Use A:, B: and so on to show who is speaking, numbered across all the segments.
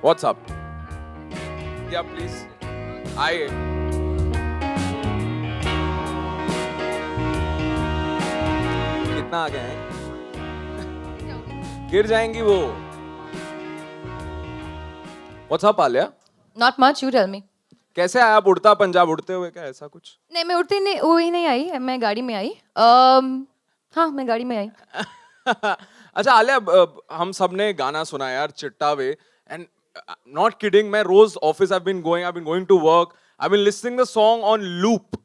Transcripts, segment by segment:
A: What's up? Yeah, please. आइए. कितना आ गए हैं? गिर जाएंगी वो. What's up, Alia?
B: Not much, you tell me.
A: कैसे आया आप उड़ता पंजाब उड़ते हुए क्या ऐसा कुछ?
B: नहीं मैं उड़ती नहीं वो ही नहीं आई मैं गाड़ी में आई हाँ मैं गाड़ी में आई
A: अच्छा आलिया हम सबने गाना सुना यार चिट्टा वे एंड नॉट किडिंग मैं रोज office I been going to work I been listening the song on loop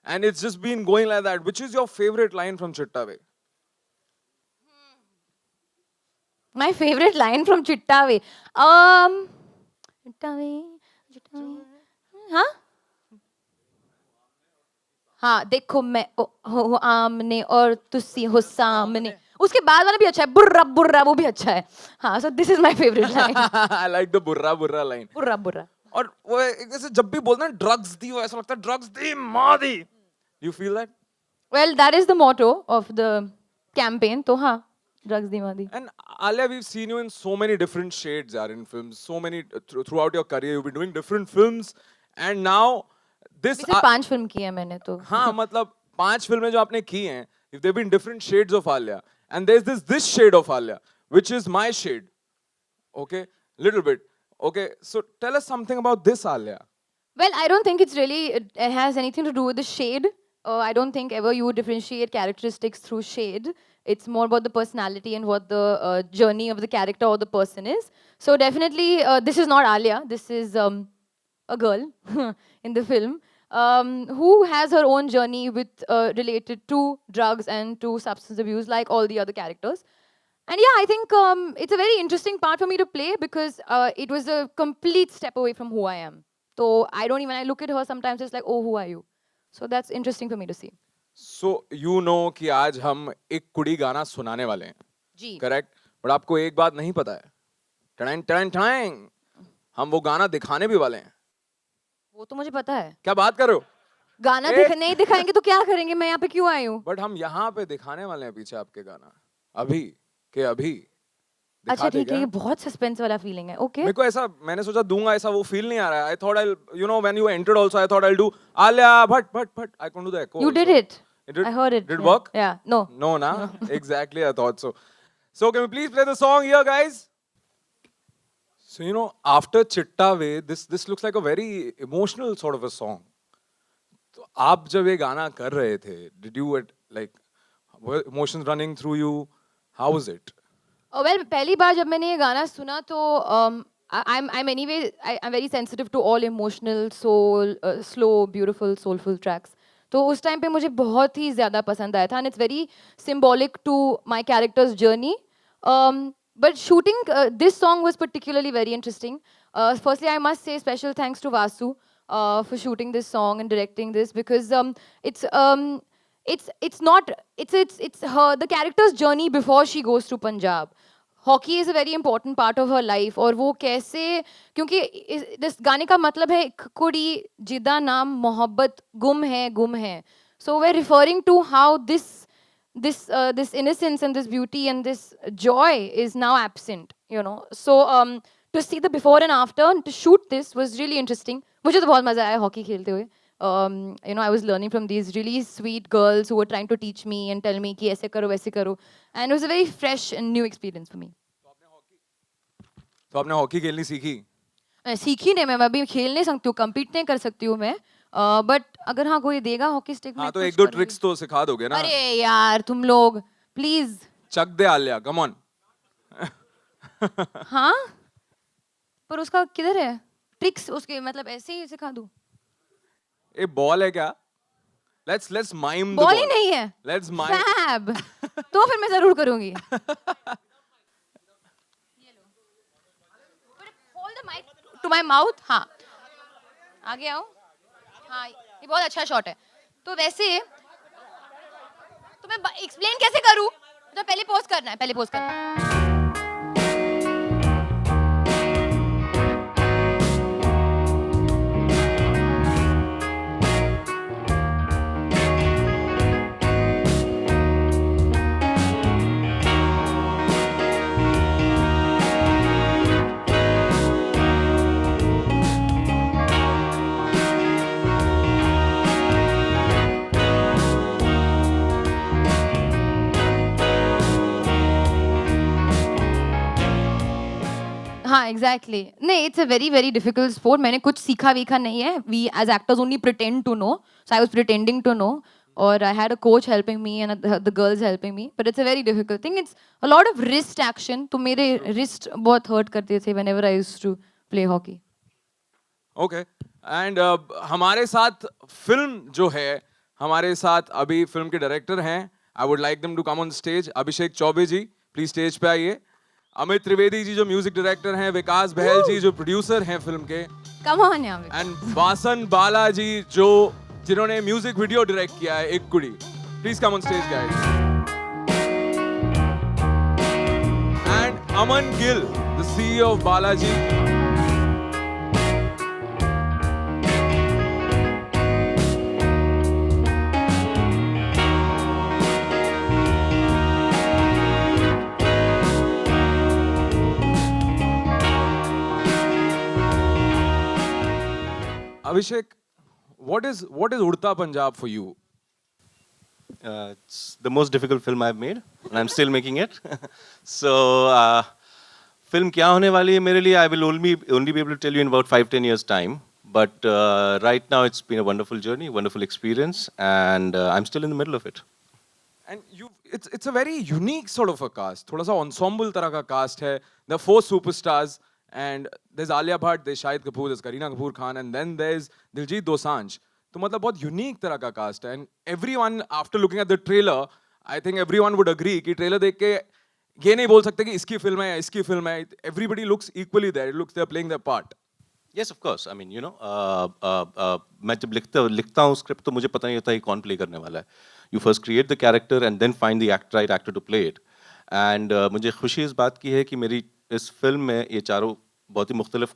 A: and it's just been going like that which is your favourite line from Chitta Ve
B: My favorite line from Chitta Ve. Chitta Ve. हाँ हाँ देखो मैं हो आमने और तुसी हो सामने उसके बाद वाला भी अच्छा है बुर्रा बुर्रा वो भी अच्छा है हाँ so this is my favorite line
A: I like the बुर्रा बुर्रा लाइन
B: बुर्रा बुर्रा
A: और वो ऐसे जब भी बोलते हैं ड्रग्स दी वो ऐसा लगता है ड्रग्स दी माँ दी you feel that
B: well that is the motto of the campaign तो हाँ drugs the Modi
A: And Alia, we've seen you in so many different shades, yaar, in films. So many throughout your career, you've been doing different films, and now this.
B: सिर्फ 5 film की है मैंने तो
A: हाँ, मतलब 5 फिल्में जो आपने की हैं, if they've been different shades of Alia, and there's this shade of Alia, which is my shade, okay, little bit, okay. So tell us something about this Alia.
B: Well, I don't think it has anything to do with the shade. I don't think ever you would differentiate characteristics through shade. It's more about the personality and what the journey of the character or the person is. So definitely, this is not Alia. This is a girl in the film who has her own journey with related to drugs and to substance abuse, like all the other characters. And yeah, I think it's a very interesting part for me to play because it was a complete step away from who I am. So I don't even, I look at her sometimes, it's like, oh, who are you? So that's interesting for me to see.
A: So you know कि आज हम एक कुड़ी गाना सुनाने वाले हैं.
B: जी.
A: Correct? But आपको एक बात नहीं पता है. टड़ैं टड़ैं टड़ैं. हम वो गाना दिखाने भी वाले हैं.
B: वो तो मुझे पता है.
A: क्या बात कर रहे हो?
B: गाना नहीं दिखाएंगे तो क्या करेंगे? मैं यहाँ पे क्यों आई हूँ?
A: बट हम यहाँ पे दिखाने वाले हैं पीछे आपके गाना. अभी के अभी.
B: अच्छा ठीक है ये बहुत सस्पेंस वाला फीलिंग है. ओके.
A: मेरे को ऐसा मैंने सोचा दूंगा ऐसा वो फील नहीं आ रहा है. I thought I'll you know when you entered also I thought I'll do Alia but I couldn't do the echo.
B: You did it. I heard it.
A: Did it work?
B: Yeah. No.
A: No, na? Exactly, I thought so. So can we please play the song here, guys? So you know, after Chitta Ve, this looks like a very emotional sort of a song. तो आप जब ये गाना कर रहे थे, did you like were emotions running through you? How was it?
B: Well, पहली बार जब मैंने ये गाना सुना तो I'm anyway I'm very sensitive to all emotional, soul, slow, beautiful, soulful tracks. तो उस टाइम पे मुझे बहुत ही ज़्यादा पसंद आया था and it's very symbolic to my character's journey. But shooting this song was particularly very interesting. Firstly, I must say special thanks to Vasu for shooting this song and directing this because it's her the character's journey before she goes to Punjab. Hockey is a very important part of her life और वो कैसे क्योंकि इस गाने का मतलब है कुड़ी जिदा नाम मोहब्बत गुम है so we're referring to how this innocence and this beauty and this joy is now absent, you know. So to see the before and after and to shoot this was really interesting. मुझे तो बहुत मजा आया hockey खेलते हुए. You know, I was learning from these really sweet girls who were trying to teach me and tell me कि ऐसे करो वैसे करो, and it was a very fresh and new experience for me.
A: तो आपने hockey खेलनी सीखी?
B: सीखी नहीं मैं अभी खेल नहीं सकती हूँ, compete नहीं कर सकती हूँ मैं, but अगर हाँ कोई देगा हॉकी स्टिक में
A: हाँ तो एक दो ट्रिक्स तो सिखा दोगे ना?
B: अरे यार तुम लोग प्लीज
A: चक दे आलिया, come on.
B: हाँ पर उसका किधर है ट्रिक्स उसके मतलब ऐसे ही सिखा दूँ?
A: ये बॉल है क्या? Let's mime the
B: ball
A: ball.
B: ही नहीं है.
A: Let's mime.
B: Fab. तो फिर मैं जरूर करूँगी. Hold the mic to my mouth. हाँ. आगे आओ. हाँ ये बहुत अच्छा शॉट है. तो वैसे तो मैं एक्सप्लेन कैसे करूँ? तो पहले पोज करना है. हाँ एग्जैक्टली नहीं it's a very very difficult sport मैंने कुछ सीखा वीखा नहीं है we as actors only pretend to know so I was pretending to know और I had a coach helping me and the girls helping me but it's a very difficult thing it's a lot of wrist action तो मेरे wrist बहुत hurt करते थे whenever I used to play hockey
A: okay and हमारे साथ film जो है हमारे साथ अभी फिल्म के डायरेक्टर हैं I would like them to come on stage Abhishek Chaubey ji please stage पे आइए अमित त्रिवेदी जी जो म्यूजिक डायरेक्टर हैं विकास बहल जी जो प्रोड्यूसर हैं फिल्म के
B: कम ऑन यार
A: एंड वासन बाला जी जो जिन्होंने म्यूजिक वीडियो डायरेक्ट किया है एक कुड़ी please come on stage guys and Aman Gill the CEO of Balaji Abhishek, what is Udta Punjab for you?
C: It's the most difficult film I've made, and I'm still making it. So, film क्या होने वाली है मेरे लिए? I will only be able to tell you in about 5-10 years time. But right now, it's been a wonderful journey, wonderful experience, and I'm still in the middle of it.
A: And it's a very unique sort of a cast. थोड़ा सा ensemble तरह का cast है. There are 4 superstars, and there's Alia Bhatt, there's Shahid Kapoor, there's Kareena Kapoor Khan, and then there's Diljit Dosanjh. तो मतलब बहुत unique तरह का कास्ट है and everyone after looking at the trailer I think everyone would agree कि trailer देख के ये नहीं बोल सकते कि इसकी फिल्म है या इसकी फिल्म है everybody looks equally there it looks they are playing their part
C: Yes, of course. I mean, you know, मैं जब लिखता हूँ स्क्रिप्ट तो मुझे पता नहीं होता कि कौन प्ले करने वाला है. You first create the character and then find the right actor to play it. And मुझे खुशी इस बात की है कि मेरी इस फिल्म में ये चारों बहुत ही मुख्तलिफ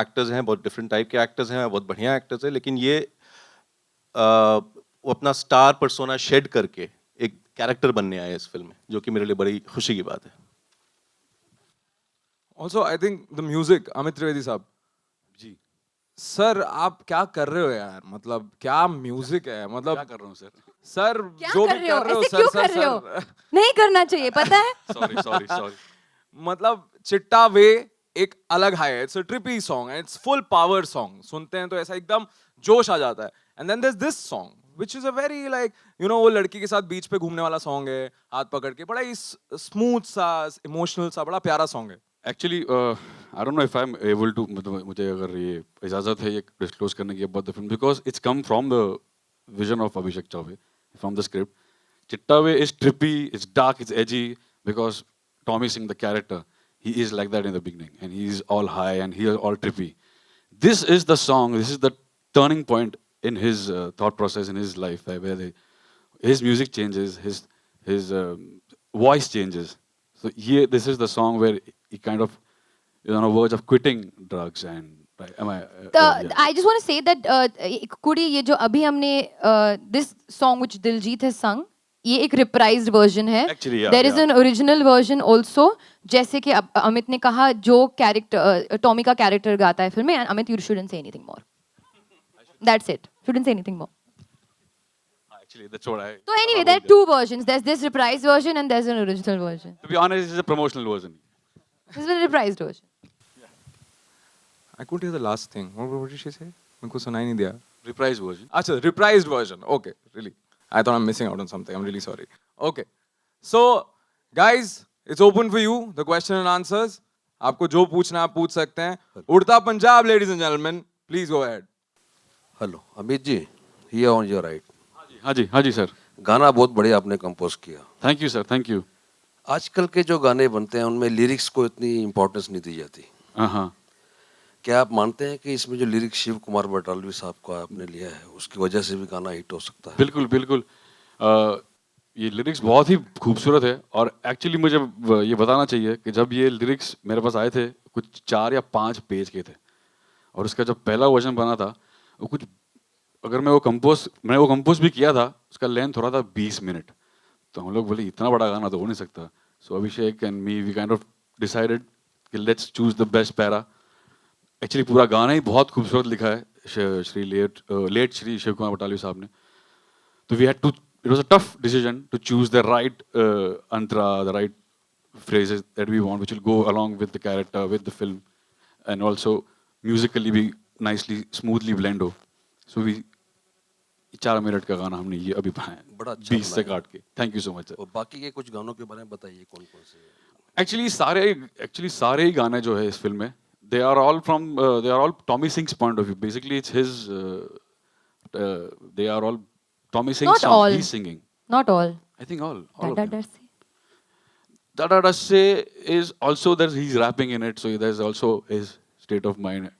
C: एक्टर्स हैं, बहुत डिफरेंट टाइप के एक्टर्स हैं, बहुत बढ़िया एक्टर्स हैं, लेकिन ये वो अपना स्टार पर्सोना शेड करके एक कैरेक्टर बनने आए इस फिल्म में, जो कि मेरे लिए बड़ी खुशी की बात है.
A: Also I think the music Amit Trivedi साहब
D: जी
A: सर आप क्या कर रहे हो यार मतलब क्या म्यूजिक है मतलब
D: क्या कर रहा हूँ सर
A: सर
B: क्या
A: जो
B: कर
A: भी
B: रहे हो
A: कर रहे हो
B: ऐसे
A: सर
B: क्यों
A: सर
B: कर रहे हो
A: सर
B: नहीं करना चाहिए पता है
D: सॉरी सॉरी सॉरी
A: मतलब चिट्टा वे एक अलग हाई है it's a trippy song it's full power song सुनते हैं तो ऐसा एकदम जोश आ जाता है and then there is this song which is a very like you know वो लड़की के साथ बीच पे घूमने वाला सॉन्ग है हाथ पकड़ के बड़ा ही स्मूथ सा इमोशनल सा बड़ा प्यारा सॉन्ग है
D: actually I don't know if I am able to मतलब मुझे अगर ये इजाज़त है ये डिस्क्लोज करने की about the film because it's come from the vision of Abhishek Choubey from the script Chitta Ve is trippy it's dark it's edgy because Tommy Singh the character he is like that in the beginning and he is all high and he is all trippy. This is the song, this is the turning point in his thought process in his life where his music changes, his voice changes. So this is the song where he kind of is on a verge of quitting drugs and right, am I yeah.
B: I just want to say that कुड़ी ये जो अभी हमने this song which Diljit has sung ये एक reprised version है
D: Actually, yeah,
B: there is
D: yeah.
B: An original version also जैसे कि अमित ने कहा जो कैरेक्टर टॉमी का कैरेक्टर गाता है फिल्म में Amit you shouldn't say anything more that's it shouldn't say anything more
D: Actually that's what I
B: so anyway there are two versions there's this reprised version and there's an original version
D: to be honest this is a promotional version.
B: this is a reprised version
A: I couldn't hear the last thing what did she say मेरे को सुनाई नहीं दिया
D: Reprised version.
A: अच्छा reprised version okay really I thought I'm missing out on something I'm really sorry okay so guys it's open for you the question and answers आपको जो पूछना आप पूछ सकते हैं Udta Punjab ladies and gentlemen please go ahead
E: hello Amit ji ये on your right
D: हाँ जी sir
E: गाना बहुत बढ़िया आपने कंपोज किया
D: thank you sir thank you
E: आजकल के जो गाने बनते हैं उनमें लिरिक्स को इतनी इम्पोर्टेंस नहीं दी जाती
D: हाँ
E: क्या आप मानते हैं कि इसमें जो लिरिक्स शिव कुमार बटालवी साहब का आपने लिया है उसकी वजह से भी गाना हिट हो सकता है
D: बिल्कुल बिल्कुल ये लिरिक्स बहुत ही खूबसूरत है और एक्चुअली मुझे ये बताना चाहिए कि जब ये लिरिक्स मेरे पास आए थे कुछ 4 या 5 पेज के थे और उसका जब पहला वर्जन बना था वो कुछ अगर मैंने वो कंपोज भी किया था उसका लेंथ हो रहा था 20 मिनट तो हम लोग बोले इतना बड़ा गाना तो हो नहीं सकता so Abhishek and me we kind of decided कि let's choose the best para actually पूरा गाना ही बहुत खूबसूरत लिखा है श्री लेट श्री शिव कुमार बटालवी साहब ने तो we had to it was a tough decision to choose the right अंतरा the right phrases that we want, which will go along with the character, with the film, and also musically be nicely, smoothly blend हो. So we 4 minute का गाना हमने ये अभी बनाया,
E: बड़ा अच्छा
D: 20 से
E: बनाया।
D: काट के. Thank you so much, sir.
E: और बाकी के कुछ गानों के बारे में बताइए कौन कौन से
D: Actually सारे ही गाने जो है इस फिल्म में, they are all Tommy Singh's point of view. Basically, it's his. They are all Tommy Singh's
B: Not
D: songs.
B: all.
D: He's singing.
B: Not all.
D: I think all.
B: Da
D: of
B: da
D: them.
B: da se.
D: Da Da Da Say is also he's rapping in it, so there's also his state of mind.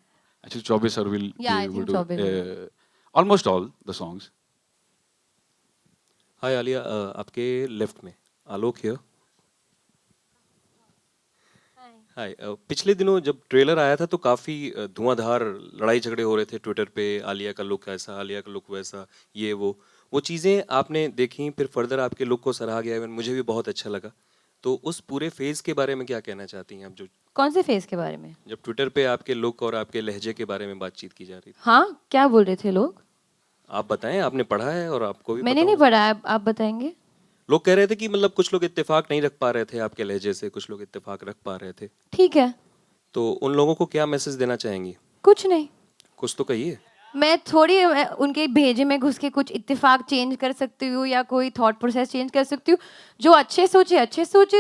D: Actually, Chaubey sir will
B: Yeah, I
D: be
B: think
D: able
B: Chaubey
D: to almost all the songs.
F: हाय आलिया, आपके left में आलोक here. हाय. पिछले दिनों जब trailer आया था तो काफ़ी धुआंधार लड़ाई झगड़े हो रहे थे ट्विटर पे. आलिया का लुक ऐसा, आलिया का लुक वैसा, ये वो चीज़ें आपने देखी, फिर फर्दर आपके लुक को सराहा गया. इवन मुझे भी बहुत अच्छा लगा. तो उस पूरे फेज़ के बारे में क्या कहना चाहती हैं आप, जो
B: कौन से फेस के बारे में?
F: जब ट्विटर पे आपके लुक और आपके लहजे के बारे में बातचीत की जा रही थी?
B: हाँ, क्या बोल रहे थे लोग?
F: आप बताएं, आपने पढ़ा है और आपको भी
B: मैंने
F: पता
B: नहीं
F: होगा.
B: पढ़ा, आप बताएंगे?
F: लोग कह रहे थे कि मतलब कुछ लोग इत्तेफाक नहीं रख पा रहे थे आपके लहजे से, कुछ लोग इत्तेफाक रख पा रहे थे.
B: ठीक है,
F: तो उन लोगों को क्या मैसेज देना चाहेंगी?
B: कुछ नहीं.
F: कुछ तो कहिए.
B: मैं थोड़ी उनके भेजे में घुस के कुछ इत्तेफाक चेंज कर सकती हूँ या कोई थॉट प्रोसेस चेंज कर सकती हूँ. जो अच्छे सोचे,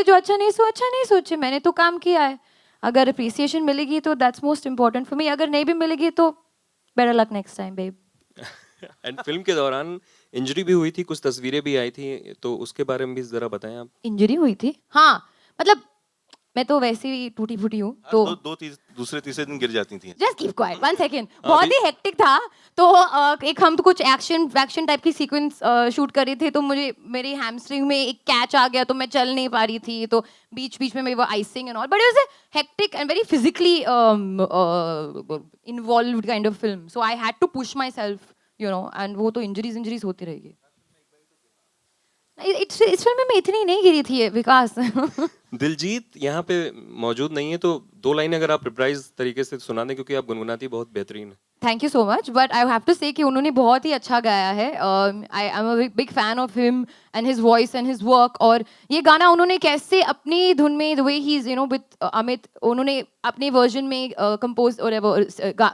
B: जो अच्छा नहीं सोचे. मैंने तो काम किया है. अगर अप्रिसिएशन मिलेगी तो that's most important for me. अगर नहीं भी मिलेगी तो better luck next time babe.
F: And film के दौरान इंजरी भी हुई थी, कुछ तस्वीरें भी आई थी, तो उसके बारे में भी जरा बताएं आप.
B: इंजरी हुई थी? हाँ, मतलब मैं तो वैसे ही टूटी फूटी हूँ तो.
C: दूसरे तीसरे दिन गिर जाती थी.
B: Just keep quiet 1 second. बहुत ही हेक्टिक था. तो एक हम तो कुछ एक्शन टाइप की सीक्वेंस शूट कर रहे थे, तो मुझे मेरी हैमस्ट्रिंग में एक कैच आ गया, तो मैं चल नहीं पा रही थी. तो बीच में मेरी वो icing and all, but it was a hectic and very physically involved kind of film. So I had to push myself, you know. And वो तो इंजरीज होती रहेगी. इस फिल्म में इतनी नहीं गिरी थी विकास.
F: दिलजीत यहाँ पे मौजूद नहीं है, तो 2 लाइनें अगर आप रिप्राइज तरीके से सुना दें, क्योंकि आप गुनगुनाती बहुत बेहतरीन है.
B: Thank you so much, but I have to say कि उन्होंने बहुत ही अच्छा गाया है. I am a big fan of him and his voice and his work. और ये गाना उन्होंने कैसे अपनी धुन में, the way he is, you know, with Amit, उन्होंने अपने वर्जन में कंपोज और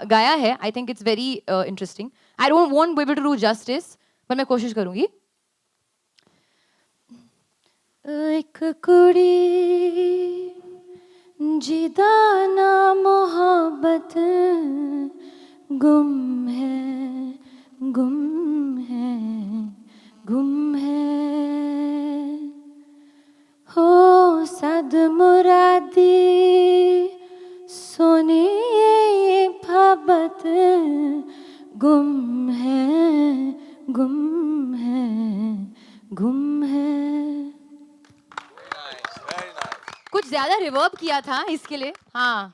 B: गाया है. I think it's very interesting. I won't be able to do justice, पर मैं कोशिश करूंगी. एक कुड़ी जिदा ना मोहब्बत गुम है, गुम है, गुम है. हो सद मुरादी सोने ये मोहब्बत गुम है, गुम है, गुम है. कुछ ज्यादा रिवर्ब किया था इसके लिए. हाँ,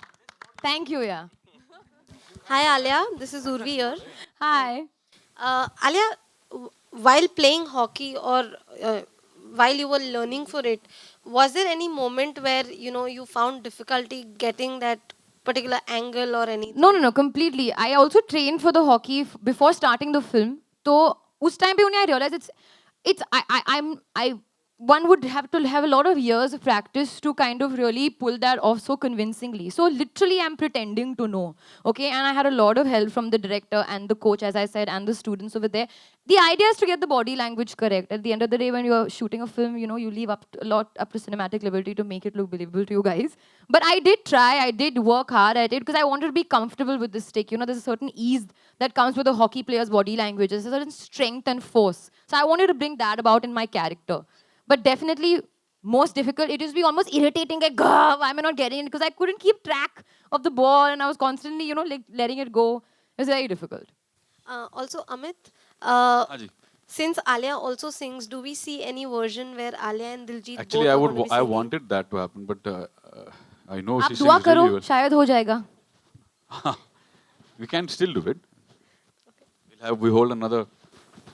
B: थैंक यू. या
G: Hi Alia, this is Urvi here.
B: Hi.
G: Alia, while playing hockey or while you were learning for it, was there any moment where you found difficulty getting that particular angle or anything?
B: No, completely. I also trained for the hockey before starting the film. तो उस time पे उन्हें I realized I one would have to have a lot of years of practice to kind of really pull that off so convincingly. So literally I'm pretending to know. Okay, and I had a lot of help from the director and the coach, as I said, and the students over there. The idea is to get the body language correct. At the end of the day, when you're shooting a film, you leave up a lot up to cinematic liberty to make it look believable to you guys. But I did try, I did work hard at it because I wanted to be comfortable with this stick. There's a certain ease that comes with a hockey player's body language. There's a certain strength and force. So I wanted to bring that about in my character. But definitely most difficult, it used to be almost irritating, like, why am I not getting it? Because I couldn't keep track of the ball and I was constantly, like letting it go. It was very difficult.
G: Also, Amit,
D: हाँ जी.
G: since Alia also sings, do we see any version where Alia and Diljit
D: Actually,
G: both
D: I
G: are
D: would.
G: going to be
D: I
G: singing?
D: wanted that to happen, but I know
B: आप
D: she
B: दुआ
D: sings
B: करो,
D: really well.
B: शायद हो जाएगा.
D: We can still do it. We hold another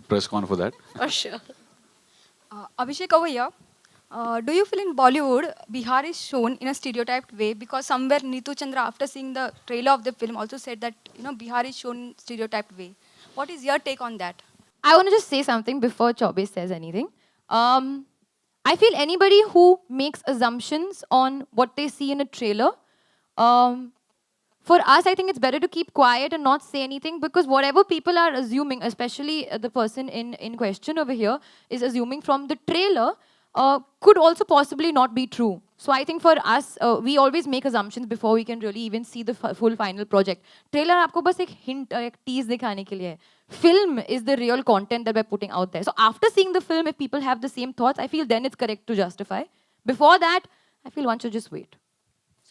D: press con for that.
G: For sure.
H: Abhishek over here. Do you feel in Bollywood, Bihar is shown in a stereotyped way? Because somewhere Neetu Chandra, after seeing the trailer of the film, also said that Bihar is shown in stereotyped way. What is your take on that?
B: I want to just say something before Chaubey says anything. I feel anybody who makes assumptions on what they see in a trailer, for us, I think it's better to keep quiet and not say anything, because whatever people are assuming, especially the person in question over here, is assuming from the trailer, could also possibly not be true. So I think for us, we always make assumptions before we can really even see the full final project. Trailer आपको बस एक hint, एक tease दिखाने के लिए है. Film is the real content that we're putting out there. So after seeing the film, if people have the same thoughts, I feel then it's correct to justify. Before that, I feel one should just wait.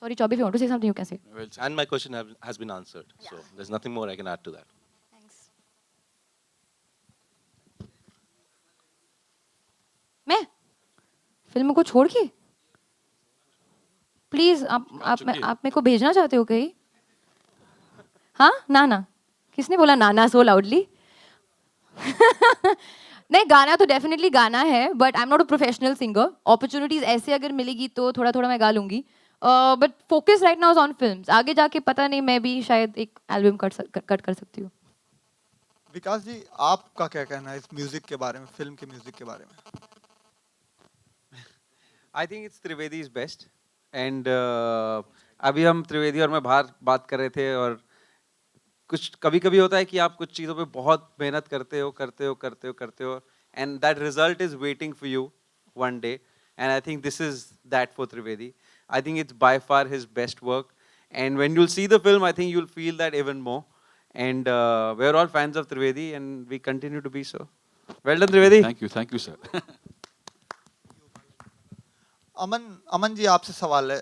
B: Sorry, Chobi, if you want to say something, you can say.
D: Well said.
C: And my question has been answered. So there's nothing more I can add to that.
H: Thanks.
B: मैं film को छोड़ के please आप मेरे को भेजना चाहते हो कहीं? हाँ ना किसने बोला ना सो लाउडली? नहीं, गाना तो डेफिनेटली गाना है, but I am not a professional singer. Opportunities ऐसे अगर मिलेगी तो थोड़ा थोड़ा मैं गा लूंगी, but focus right now is on films. आगे जाके पता नहीं, मैं भी शायद एक एल्बम कट कर सकती हूँ.
I: विकास जी, आपका क्या कहना है इस म्यूजिक के बारे में, फिल्म के म्यूजिक के बारे में?
J: आई think it's Trivedi is best. And अभी हम त्रिवेदी और मैं बाहर बात कर रहे थे, और कुछ कभी कभी होता है कि आप कुछ चीज़ों पे बहुत मेहनत करते हो and that result is waiting for you one day. And I think this is that for Trivedi. I think it's by far his best work, and when you'll see the film, I think you'll feel that even more. And we're all fans of Trivedi, and we continue to be so. Well done, Trivedi.
D: Thank you, sir.
I: Aman ji, आपसे सवाल है.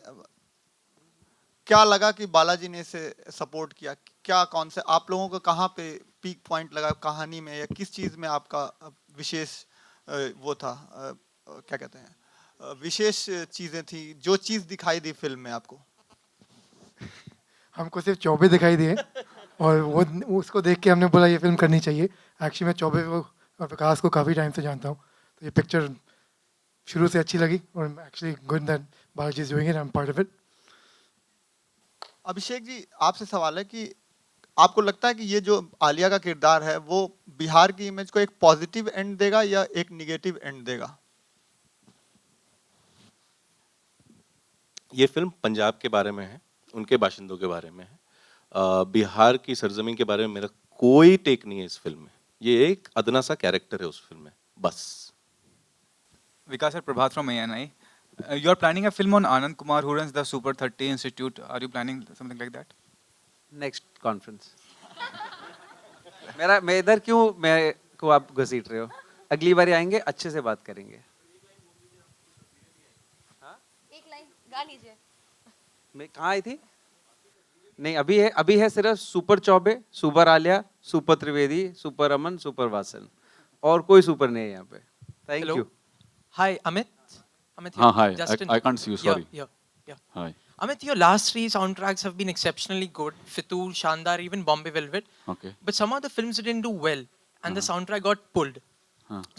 I: क्या लगा कि बालाजी ने इसे support किया? क्या कौन से आप लोगों को कहाँ पे पीक पॉइंट लगा कहानी में, या किस चीज़ में आपका विशेष वो था, क्या कहते हैं, विशेष चीजें थी, जो चीज दिखाई दी फिल्म में आपको?
K: हमको सिर्फ चौबे दिखाई दिए, और वो उसको देख के हमने बोला ये फिल्म करनी चाहिए. एक्चुअली मैं चौबे को और विकास को काफ़ी टाइम से जानता हूँ, तो ये पिक्चर शुरू से अच्छी लगी, और actually good that Balaji is doing it, I am part of it.
I: Abhishek ji, आपसे सवाल है कि आपको लगता है कि ये जो आलिया का किरदार है वो बिहार की इमेज को एक पॉजिटिव एंड देगा या एक निगेटिव एंड देगा?
C: ये फिल्म पंजाब के बारे में है, उनके बाशिंदों के बारे में है. बिहार की सरजमीन के बारे में मेरा कोई टेक नहीं है इस फिल्म में. ये एक अदना सा कैरेक्टर है उस फिल्म में, बस.
L: Vikas and Prabhat from ANI. You are planning a film on Anand Kumar, who runs the Super 30 Institute. Are you planning something like that?
J: Next conference. मैं इधर क्यों मेरे को आप घसीट रहे हो? अगली बार आएंगे, अच्छे से बात करेंगे.
B: एक लाइन गा लीजिए.
J: मैं कहाँ आई थी? नहीं, अभी है सिर्फ super Choubey, super Alia, super Trivedi, super Aman, super Vasan, और कोई सुपर नहीं है यहाँ पे. Thank you.
M: Hi, Amit.
D: Hi.
M: Justin.
D: I can't see you. Sorry.
M: Yeah.
D: Hi.
M: Amit, your last three soundtracks have been exceptionally good. Fitur, Shandar, even Bombay Velvet.
D: Okay.
M: But some of the films didn't do well, and the soundtrack got pulled.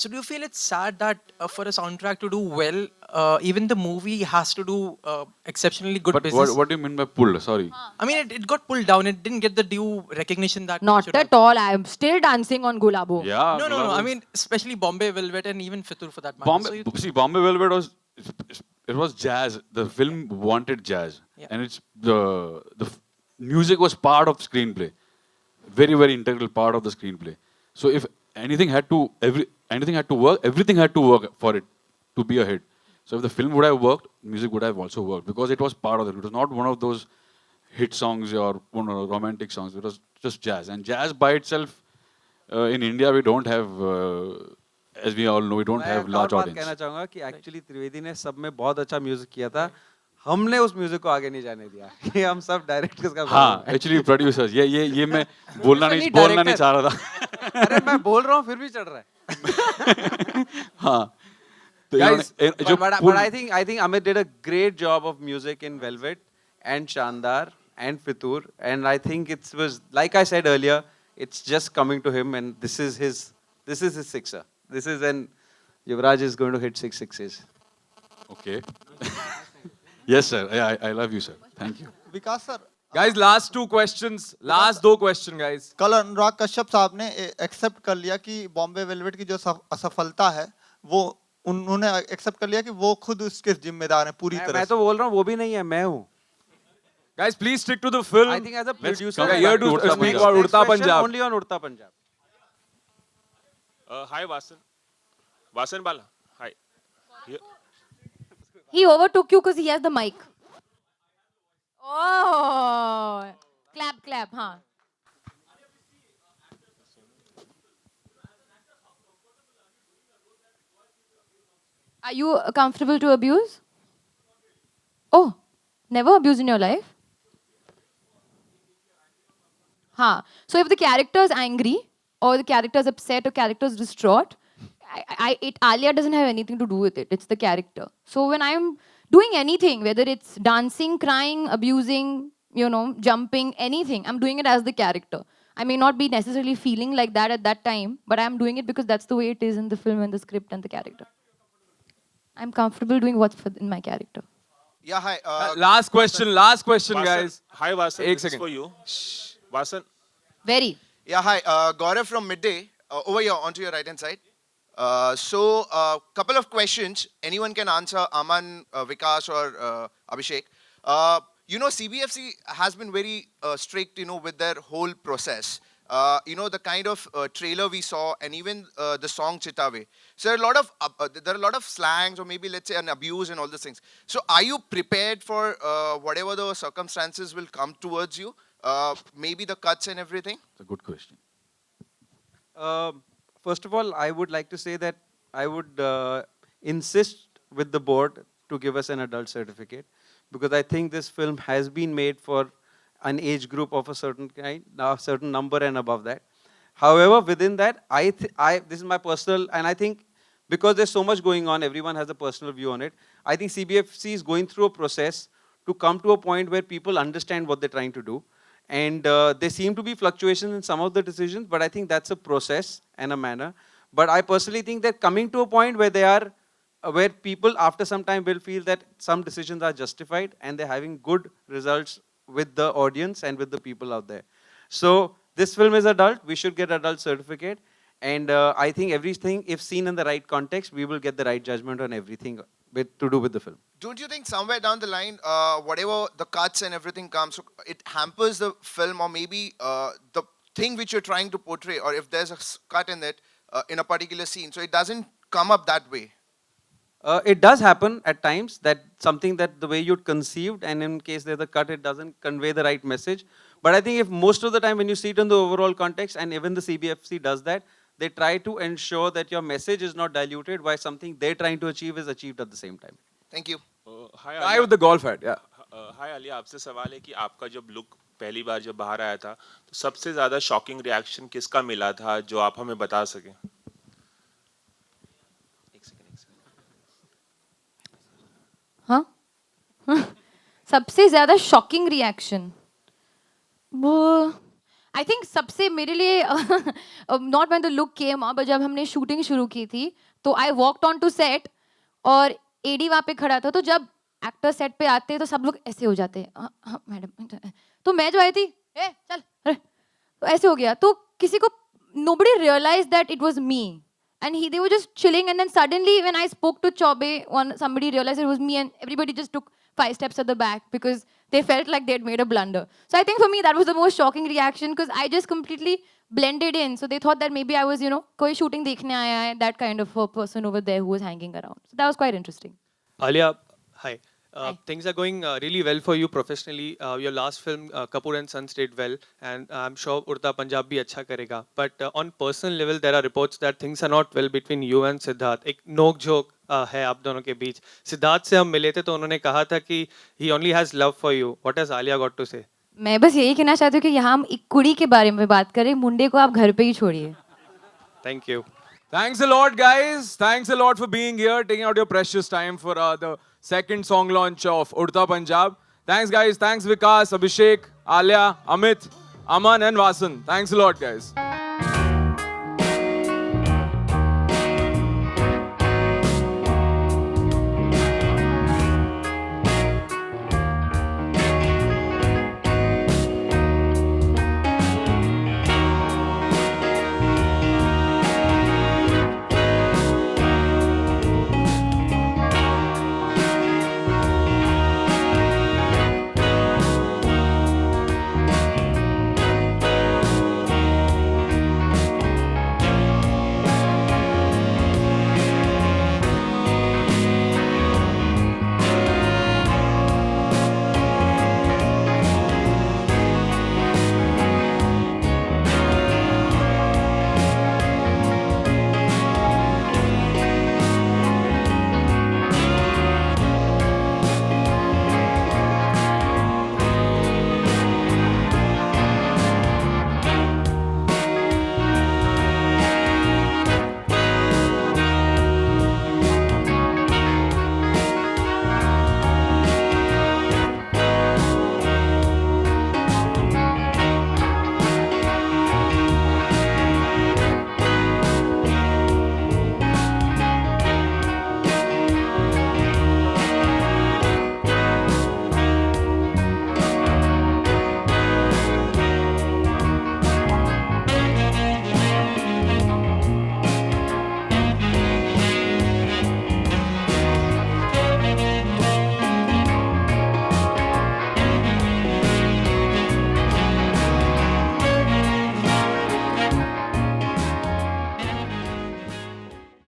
M: So do you feel it's sad that for a soundtrack to do well, even the movie has to do exceptionally good
D: But
M: business?
D: what do you mean by pulled? Sorry.
M: I mean, it got pulled down. It didn't get the due recognition that it
B: Not
M: should have.
B: at all. I am still dancing on Gulabo.
D: Yeah.
M: No. I mean, especially Bombay Velvet and even Fitur for that matter.
D: Bombay Velvet was jazz. The film wanted jazz,
M: Yeah.
D: and it's the music was part of screenplay, very very integral part of the screenplay. So if anything had to work, everything had to work for it to be a hit. So if the film would have worked, music would have also worked, because it was part of it. It was not one of those hit songs or one of romantic songs. It was just jazz, and jazz by itself in India we don't have. As we all know, we don't have large audience.
J: कहना चाहूँगा कि actually Trivedi ने सब में बहुत अच्छा music किया था. हमने उस म्यूजिक को आगे नहीं जाने दिया. कि हम सब डायरेक्टर्स का.
D: हाँ, एक्चुअली प्रोड्यूसर्स. ये मैं बोलना नहीं चाह रहा था.
J: अरे मैं बोल रहा हूँ फिर भी चढ़ रहा है.
D: हाँ.
J: Guys, but I think Amit did a great job of music in Velvet and Shandar and Fitur, and I think it was, like I said earlier, it's just coming to him, and this is his sixer. This is when Yuvraj is going to hit 6 sixes.
D: Okay. Yes, sir. I love you, sir. Thank you.
I: Vikas sir,
A: Guys, last two questions. Last दो question, guys.
I: कल अनुराग कश्यप साहब ने accept कर लिया कि Bombay velvet की जो असफलता है वो उन्होंने एक्सेप्ट कर लिया कि वो खुद उसके जिम्मेदार हैं पूरी तरह
J: मैं
I: से।
J: तो बोल रहा हूँ वो भी नहीं है, मैं हूँ।
A: Guys, please stick to the film.
J: I think as a producer,
A: come here to
J: Next
A: speak about Udta
J: question
A: Punjab.
J: only on Udta Punjab.
N: Hi, Vasan. Vasan Bala. Hi.
B: He overtook you because he has the mic. Oh, clap, clap, huh? Are you comfortable to abuse? Oh, never abuse in your life? Huh. So if the character is angry, or the character is upset, or character is distraught, Alia doesn't have anything to do with it. It's the character. So when I'm doing anything, whether it's dancing, crying, abusing, jumping, anything, I'm doing it as the character. I may not be necessarily feeling like that at that time, but I'm doing it because that's the way it is in the film and the script and the character. I'm comfortable doing what's in my character.
O: Yeah, hi.
A: Last question,
N: Vasan,
A: guys.
N: Hi, Vasan.
A: Ek
N: This is
A: second.
N: for you. Vasan.
B: Very.
O: Yeah, hi. Gaurav from Midday. Over here, onto your right-hand side. So, couple of questions. Anyone can answer, Aman, Vikas or Abhishek. CBFC has been very strict, with their whole process. The kind of trailer we saw and even the song Chitave. So there are a lot of slangs or maybe let's say an abuse and all these things. So are you prepared for whatever the circumstances will come towards you? Maybe the cuts and everything?
D: It's a good question.
J: First of all, I would like to say that I would insist with the board to give us an adult certificate, because I think this film has been made for an age group of a certain kind, a certain number and above that. However, within that, this is my personal, and I think because there's so much going on, everyone has a personal view on it. I think CBFC is going through a process to come to a point where people understand what they're trying to do. And there seem to be fluctuations in some of the decisions, but I think that's a process and a manner. But I personally think that coming to a point where where people after some time will feel that some decisions are justified and they're having good results with the audience and with the people out there. So this film is adult, we should get adult certificate. And I think everything, if seen in the right context, we will get the right judgment on everything to do with the film.
O: Don't you think somewhere down the line, whatever the cuts and everything comes, it hampers the film, or maybe the thing which you're trying to portray, or if there's a cut in it in a particular scene, so it doesn't come up that way?
J: It does happen at times that something that the way you'd conceived, and in case there's a cut, it doesn't convey the right message. But I think if most of the time when you see it in the overall context, and even the CBFC does that, they try to ensure that your message is not diluted while something they're trying to achieve is achieved at the same time.
O: Thank you.
N: Hi,
A: Guy with the golf hat, yeah.
N: Hi, Alia, आपसे सवाल है कि आपका जब look पहली बार जब बाहर आया था, तो सबसे ज़्यादा शॉकिंग रिएक्शन किसका मिला था जो आप हमें बता सकें?
B: हाँ? सबसे ज़्यादा शॉकिंग रिएक्शन आई थिंक सबसे मेरे लिए not when the look came up, जब हमने शूटिंग शुरू की थी तो I walked on to set और एडी वहाँ पे खड़ा था, तो जब एक्टर सेट पे आते हैं तो सब लोग ऐसे हो जाते हैं, हाँ मैडम, तो मैं जो आई थी चल अरे, तो ऐसे हो गया, तो किसी को nobody realized that it was me. And they were just chilling, and then suddenly when I spoke to Chaube, somebody realized it was me, and everybody just took 5 steps at the back because they felt like they'd made a blunder. So I think for me that was the most shocking reaction, because I just completely blended in. So they thought that maybe I was, koi shooting dekhne aaya hai, that kind of a person over there who was hanging around. So that was quite interesting.
M: Alia, hi. Things are going really well for you professionally. Your last film, Kapoor and Sons, did well, and I'm sure Udta Punjab bhi acha karega. But on personal level, there are reports that things are not well between you and Siddharth. एक नोक झोंक है आप दोनों के बीच. सिद्धार्थ से हम मिले थे तो उन्होंने कहा था कि he only has love for you. What has Alia got to say?
B: मैं बस यही कहना चाहती हूँ कि यहाँ हम एक कुड़ी के बारे में बात करें, मुंडे को आप घर पे ही छोड़िए.
M: Thank you.
A: Thanks a lot, guys. Thanks a lot for being here, taking out your precious time for the second song launch of Udta Punjab. Thanks, guys. Thanks, Vikas, Abhishek, Alia, Amit, Aman, and Vasan. Thanks a lot, guys.